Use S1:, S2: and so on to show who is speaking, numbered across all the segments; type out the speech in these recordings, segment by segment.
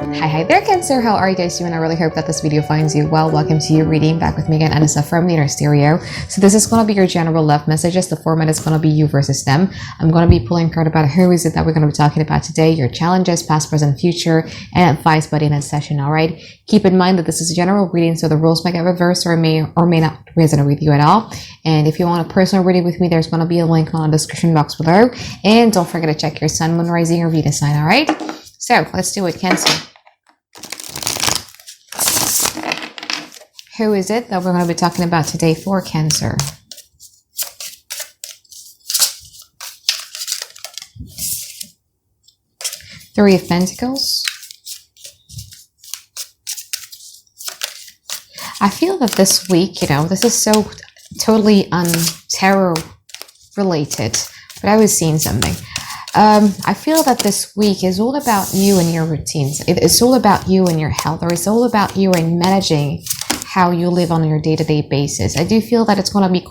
S1: Hi there, Cancer. How are you guys doing? I really hope that this video finds you well. Welcome to your reading, back with me again, Anisa from the Inner Stereo. So this is going to be your general love messages. The format is going to be you versus them. I'm going to be pulling a card about who is it that we're going to be talking about today, your challenges, past, present, future, and advice by the end of the session. All right. Keep in mind that this is a general reading, so the rules might get reversed or may not resonate with you at all. And if you want a personal reading with me, there's going to be a link on the description box below. And don't forget to check your sun, moon, rising, or Venus sign. All right. So let's do it, Cancer. Who is it that we're going to be talking about today for Cancer? Three of Pentacles. I feel that this week, this is so totally tarot related, but I was seeing something. I feel that this week is all about you and your routines. It's all about you and your health, or it's all about you and managing how you live on your day-to-day basis. I do feel that it's going to be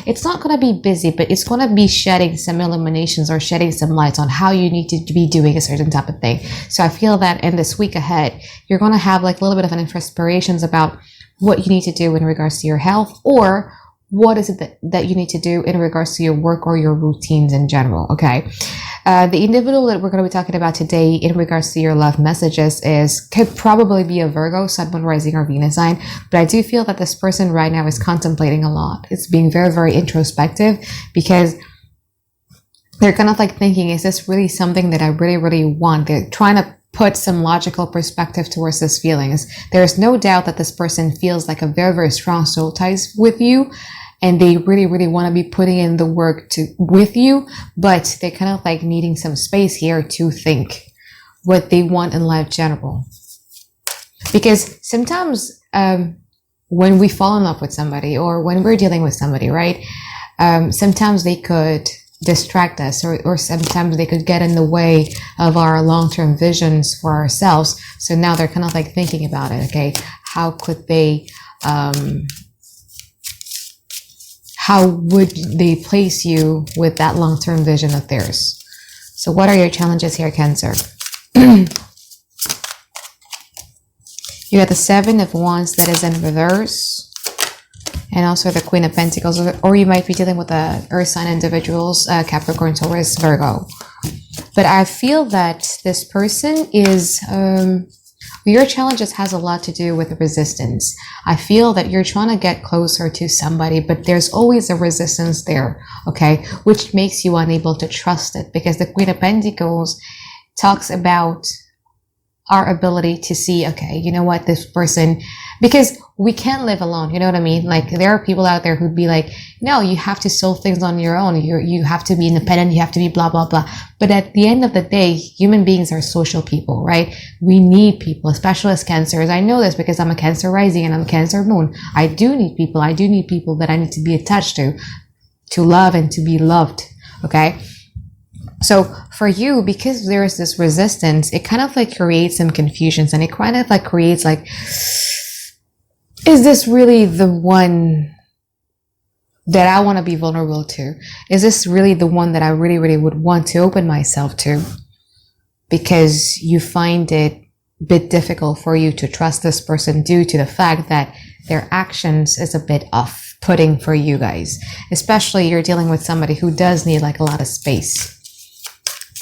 S1: it's not going to be busy, but it's going to be shedding some illuminations or shedding some lights on how you need to be doing a certain type of thing. So I feel that in this week ahead, you're going to have like a little bit of an inspirations about what you need to do in regards to your health, or what is it that you need to do in regards to your work or your routines in general, okay? The individual that we're going to be talking about today in regards to your love messages could probably be a Virgo, Sun, Moon, Rising, or Venus sign, but I do feel that this person right now is contemplating a lot. It's being very, very introspective, because they're kind of like thinking, is this really something that I really, really want? They're trying to put some logical perspective towards this feelings. There's no doubt that this person feels like a very, very strong soul ties with you, and they really, really want to be putting in the work with you, but they're kind of like needing some space here to think what they want in life general. Because sometimes when we fall in love with somebody, or when we're dealing with somebody, right? Sometimes they could distract us, or sometimes they could get in the way of our long-term visions for ourselves. So now they're kind of like thinking about it, okay? How could they... how would they place you with that long-term vision of theirs? So what are your challenges here, Cancer? You got the Seven of Wands that is in reverse, and also the Queen of Pentacles, or you might be dealing with the Earth sign individuals, Capricorn, Taurus, Virgo. But I feel that this person is... your challenges has a lot to do with resistance. I feel that you're trying to get closer to somebody, but there's always a resistance there, okay? Which makes you unable to trust it, because the Queen of Pentacles talks about our ability to see, okay, you know what, this person, because we can't live alone, you know what I mean? Like, there are people out there who'd be like, no, you have to solve things on your own. You have to be independent. You have to be blah, blah, blah. But at the end of the day, human beings are social people, right? We need people, especially as Cancers. I know this because I'm a Cancer rising and I'm a Cancer moon. I do need people. I do need people that I need to be attached to love and to be loved, okay? So for you, because there is this resistance, it kind of like creates some confusions, and it kind of like creates like, is this really the one that I want to be vulnerable to? Is this really the one that I really, really would want to open myself to? Because you find it a bit difficult for you to trust this person due to the fact that their actions is a bit off-putting for you guys. Especially you're dealing with somebody who does need like a lot of space.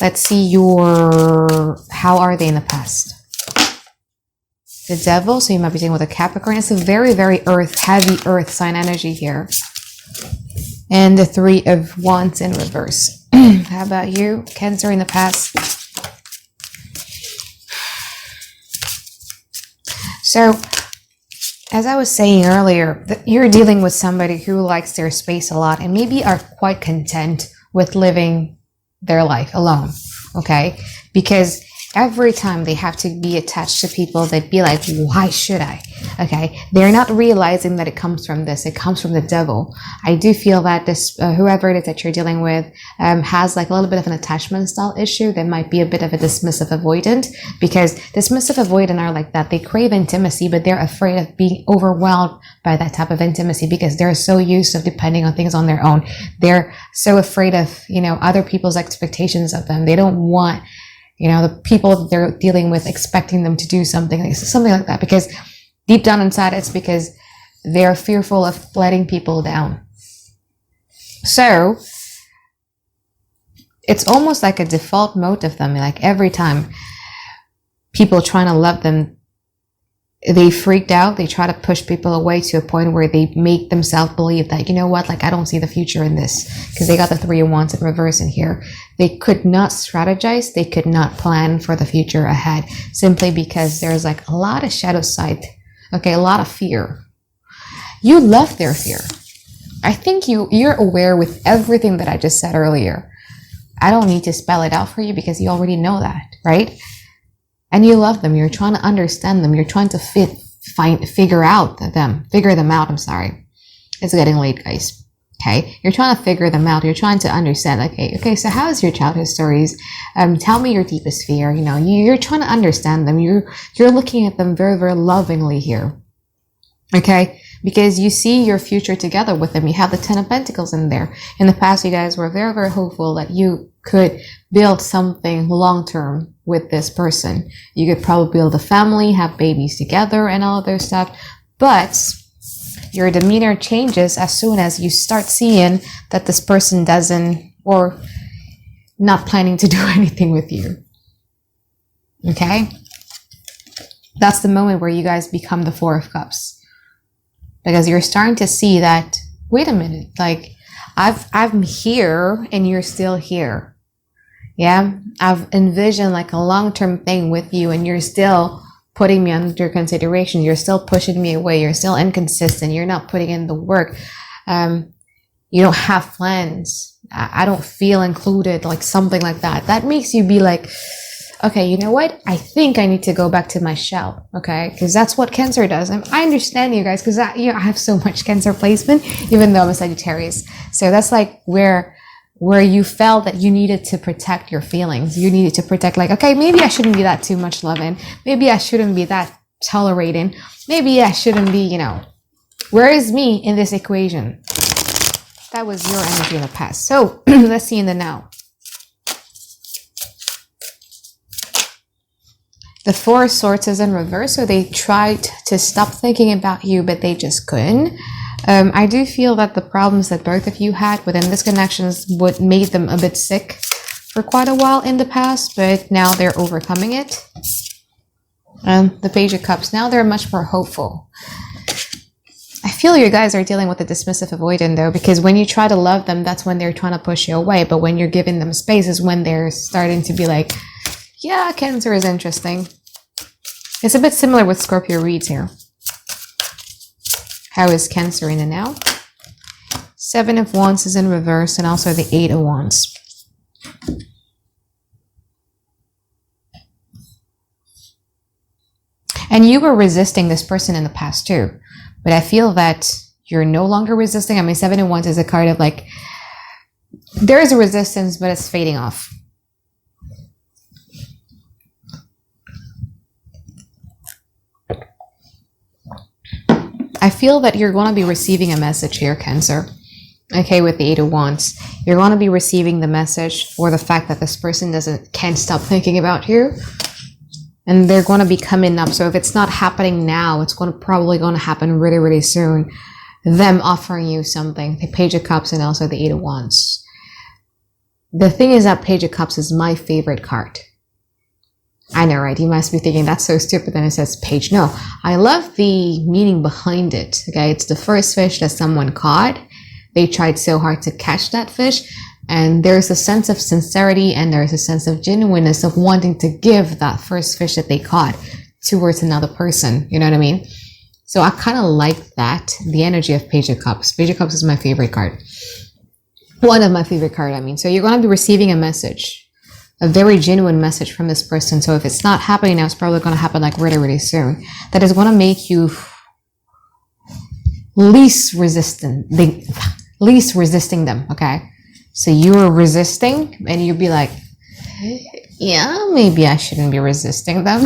S1: Let's see how are they in the past? The Devil, so you might be dealing with a Capricorn. It's a very, very heavy earth sign energy here. And the Three of Wands in reverse. How about you, Cancer, in the past? So, as I was saying earlier, you're dealing with somebody who likes their space a lot and maybe are quite content with living their life alone, okay? Because every time they have to be attached to people, they'd be like, why should I? Okay, they're not realizing that it comes from this. It comes from the devil. I do feel that this, whoever it is that you're dealing with, has like a little bit of an attachment style issue. There might be a bit of a dismissive avoidant, because dismissive avoidant are like that. They crave intimacy, but they're afraid of being overwhelmed by that type of intimacy because they're so used to depending on things on their own. They're so afraid of, other people's expectations of them. They don't want You know, the people that they're dealing with, expecting them to do something like that, because deep down inside, it's because they're fearful of letting people down. So it's almost like a default mode of them. Like every time people trying to love them, they freaked out. They try to push people away to a point where they make themselves believe that, you know what, like I don't see the future in this, because they got the 3 of Wands in reverse in here. They could not strategize. They could not plan for the future ahead, simply because there's like a lot of shadow side. Okay, a lot of fear. You love their fear. I think you're aware with everything that I just said earlier. I don't need to spell it out for you because you already know that, right? And you love them. You're trying to understand them. You're trying to figure them out. I'm sorry. It's getting late, guys. Okay. You're trying to figure them out. You're trying to understand. Okay. So how is your childhood stories? Tell me your deepest fear. You know, you're trying to understand them. You're looking at them very, very lovingly here. Okay. Because you see your future together with them. You have the 10 of Pentacles in there. In the past, you guys were very, very hopeful that you could build something long-term with this person. You could probably build a family, have babies together and all of those stuff. But your demeanor changes as soon as you start seeing that this person doesn't, or not planning to do anything with you. Okay? That's the moment where you guys become the 4 of Cups. Because you're starting to see that, wait a minute, like I'm here and you're still here. Yeah, I've envisioned like a long-term thing with you and you're still putting me under consideration. You're still pushing me away. You're still inconsistent. You're not putting in the work. You don't have plans. I don't feel included, like something like that. That makes you be like, okay, you know what? I think I need to go back to my shell, okay? Because that's what Cancer does. And I understand you guys, because I have so much Cancer placement, even though I'm a Sagittarius. So that's like where you felt that you needed to protect your feelings. You needed to protect, like, okay, maybe I shouldn't be that too much loving. Maybe I shouldn't be that tolerating. Maybe I shouldn't be, you know, where is me in this equation? That was your energy in the past. So let's see in the now. The 4 of Swords is in reverse, so they tried to stop thinking about you, but they just couldn't. I do feel that the problems that both of you had within this connection is what made them a bit sick for quite a while in the past, but now they're overcoming it. The Page of Cups, now they're much more hopeful. I feel you guys are dealing with a dismissive avoidant though, because when you try to love them, that's when they're trying to push you away, but when you're giving them space is when they're starting to be like, yeah, Cancer is interesting. It's a bit similar with Scorpio reads here. How is Cancer in the now? 7 of Wands is in reverse, and also the 8 of Wands. And you were resisting this person in the past too. But I feel that you're no longer resisting. I mean, 7 of Wands is a card of like, there is a resistance, but it's fading off. I feel that you're going to be receiving a message here, Cancer. Okay, with the 8 of Wands. You're going to be receiving the message for the fact that this person can't stop thinking about you. And they're going to be coming up. So if it's not happening now, it's probably going to happen really, really soon. Them offering you something. The Page of Cups and also the 8 of Wands. The thing is that Page of Cups is my favorite card. I know, right? You must be thinking that's so stupid. Then it says page. No, I love the meaning behind it. Okay, it's the first fish that someone caught. They tried so hard to catch that fish, and there's a sense of sincerity and there's a sense of genuineness of wanting to give that first fish that they caught towards another person. You know what I mean? So I kind of like that, the energy of Page of Cups. Page of Cups is my favorite card. One of my favorite cards, I mean. So you're going to be receiving a message. A very genuine message from this person. So if it's not happening now, it's probably going to happen like really, really soon. That is going to make you least resisting them, okay? So you're resisting and you'll be like, yeah, maybe I shouldn't be resisting them.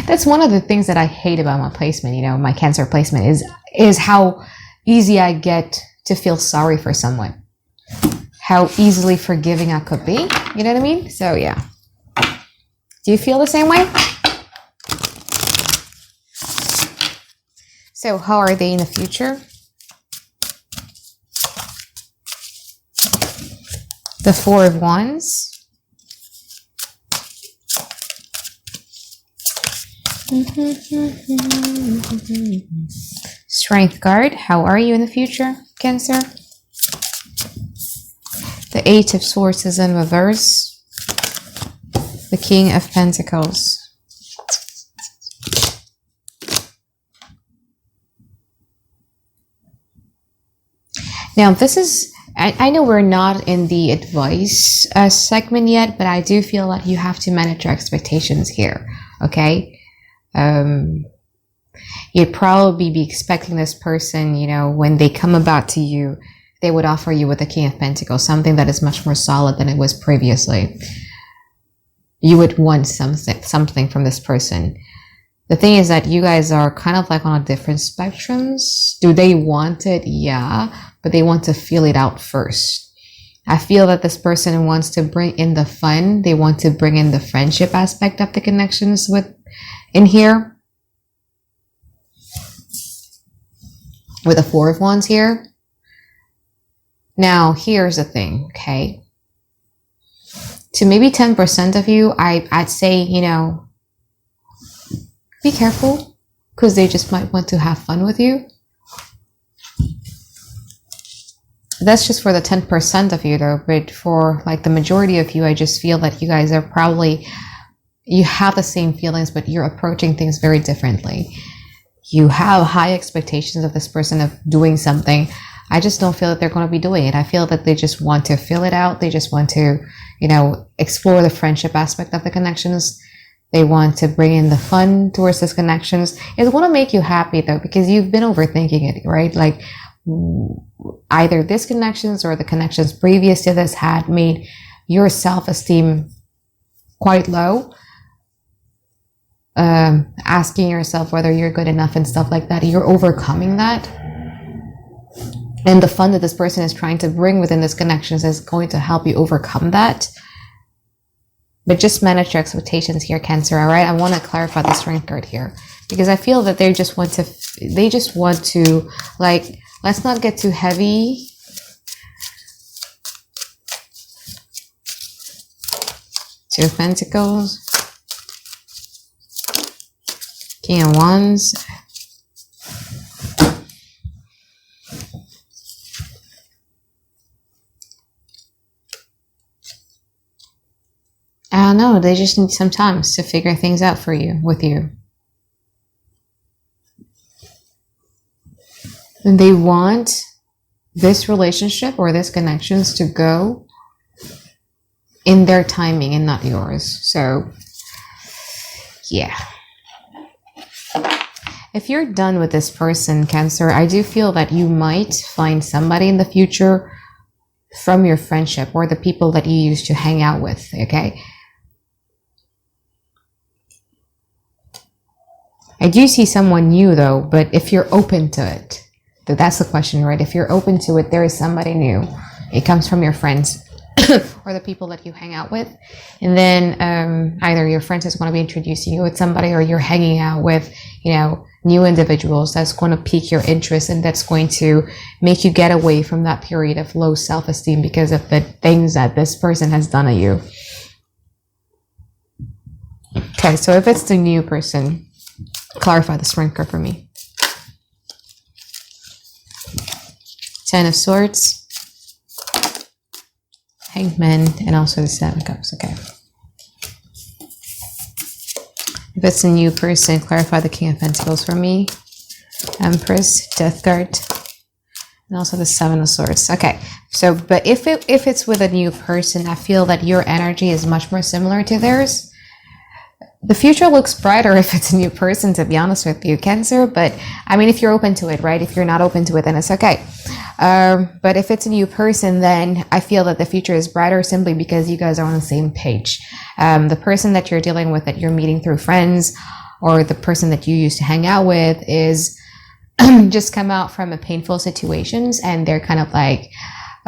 S1: That's one of the things that I hate about my placement, you know, my Cancer placement is how easy I get to feel sorry for someone. how easily forgiving I could be. You know what I mean? So yeah. Do you feel the same way? So how are they in the future? The Four of Wands. Strength card. How are you in the future, Cancer? The Eight of Swords is in reverse. The King of Pentacles. Now, this is, I know we're not in the advice segment yet, but I do feel that you have to manage your expectations here, okay? You'd probably be expecting this person, you know, when they come about to you, they would offer you with the King of Pentacles, something that is much more solid than it was previously. You would want something from this person. The thing is that you guys are kind of like on different spectrums. Do they want it? Yeah, but they want to feel it out first. I feel that this person wants to bring in the fun. They want to bring in the friendship aspect of the connections in here. With the Four of Wands here. Now, here's the thing, okay? To maybe 10% of you, I'd say, you know, be careful, because they just might want to have fun with you. That's just for the 10% of you though, but for like the majority of you, I just feel that you guys are probably, you have the same feelings, but you're approaching things very differently. You have high expectations of this person of doing something. I just don't feel that they're going to be doing it. I feel that they just want to feel it out. They just want to, you know, explore the friendship aspect of the connections. They want to bring in the fun towards these connections. It's going to make you happy though, because you've been overthinking it, right? Like either this connections or the connections previous to this had made your self-esteem quite low. Asking yourself whether you're good enough and stuff like that. You're overcoming that. And the fun that this person is trying to bring within this connections is going to help you overcome that. But just manage your expectations here, Cancer, all right? I want to clarify the Strength card here, because I feel that they just want to, like, let's not get too heavy. Two of Pentacles. King of Wands. I don't know, they just need some time to figure things out with you. And they want this relationship or this connections to go in their timing and not yours. So, yeah. If you're done with this person, Cancer, I do feel that you might find somebody in the future from your friendship or the people that you used to hang out with, okay? I do see someone new though, but if you're open to it, that's the question, right? If you're open to it, there is somebody new. It comes from your friends or the people that you hang out with. And then either your friends is going to be introducing you with somebody, or you're hanging out with, you know, new individuals that's going to pique your interest, and that's going to make you get away from that period of low self-esteem because of the things that this person has done to you. Okay, so if it's the new person, clarify the Strength card for me. Ten of Swords, Hanged Man, and also the Seven of Cups. Okay. If it's a new person, clarify the King of Pentacles for me. Empress, Death card, and also the Seven of Swords. Okay. So, but if it's with a new person, I feel that your energy is much more similar to theirs. The future looks brighter if it's a new person, to be honest with you, Cancer. But I mean, if you're open to it, right? If you're not open to it, then it's okay. But if it's a new person, then I feel that the future is brighter simply because you guys are on the same page. The person that you're dealing with, that you're meeting through friends, or the person that you used to hang out with, is just come out from a painful situations, and they're kind of like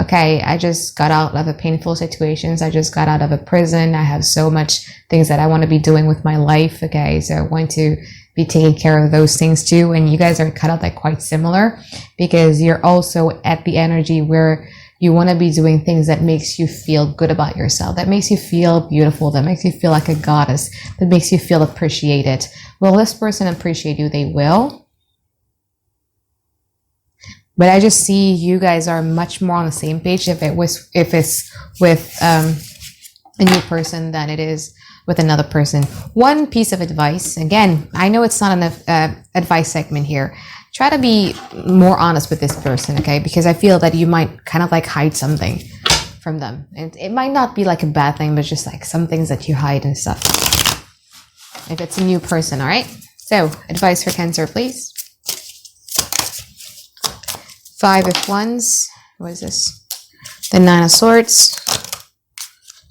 S1: Okay, I just got out of a painful situations. I just got out of a prison. I have so much things that I want to be doing with my life. Okay, so I want to be taking care of those things too. And you guys are kind of like quite similar, because you're also at the energy where you want to be doing things that makes you feel good about yourself, that makes you feel beautiful, that makes you feel like a goddess, that makes you feel appreciated. Will this person appreciate you? They will. But I just see you guys are much more on the same page if it's with a new person than it is with another person. One piece of advice, again, I know it's not an advice segment here. Try to be more honest with this person, okay? Because I feel that you might kind of like hide something from them. And it might not be like a bad thing, but just like some things that you hide and stuff. If it's a new person, all right? So, advice for Cancer, please. 5 of Wands. What is this? The 9 of Swords.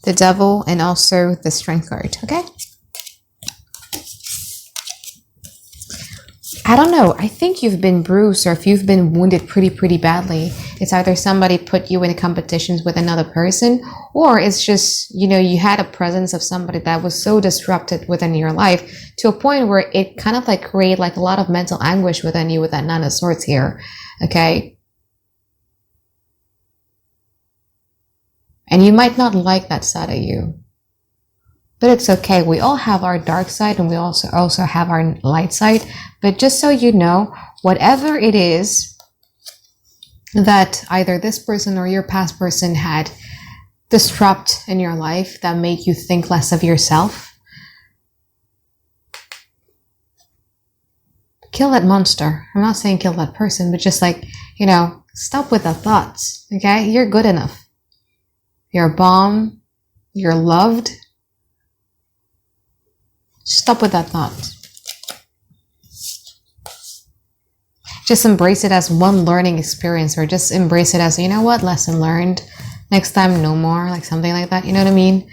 S1: The Devil, and also the Strength card, okay? I don't know. I think you've been bruised, or if you've been wounded pretty badly. It's either somebody put you in competitions with another person, or it's just, you know, you had a presence of somebody that was so disrupted within your life to a point where it kind of like created like a lot of mental anguish within you with that 9 of Swords here, okay? And you might not like that side of you. But it's okay. We all have our dark side, and we also have our light side. But just so you know, whatever it is that either this person or your past person had disrupt in your life that made you think less of yourself, kill that monster. I'm not saying kill that person, but just like, you know, stop with the thoughts, okay? You're good enough. You're a bomb. You're loved. Stop with that thought. Just embrace it as one learning experience, or just embrace it as, you know what, lesson learned. Next time, no more, like something like that. You know what I mean?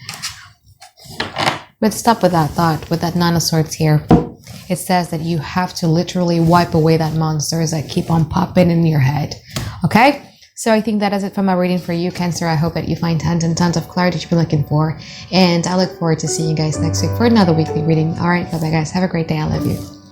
S1: But stop with that thought, with that 9 of Swords here. It says that you have to literally wipe away that monsters that keep on popping in your head. Okay? So I think that is it for my reading for you, Cancer. I hope that you find tons and tons of clarity that you've been looking for. And I look forward to seeing you guys next week for another weekly reading. All right, bye-bye, guys. Have a great day. I love you.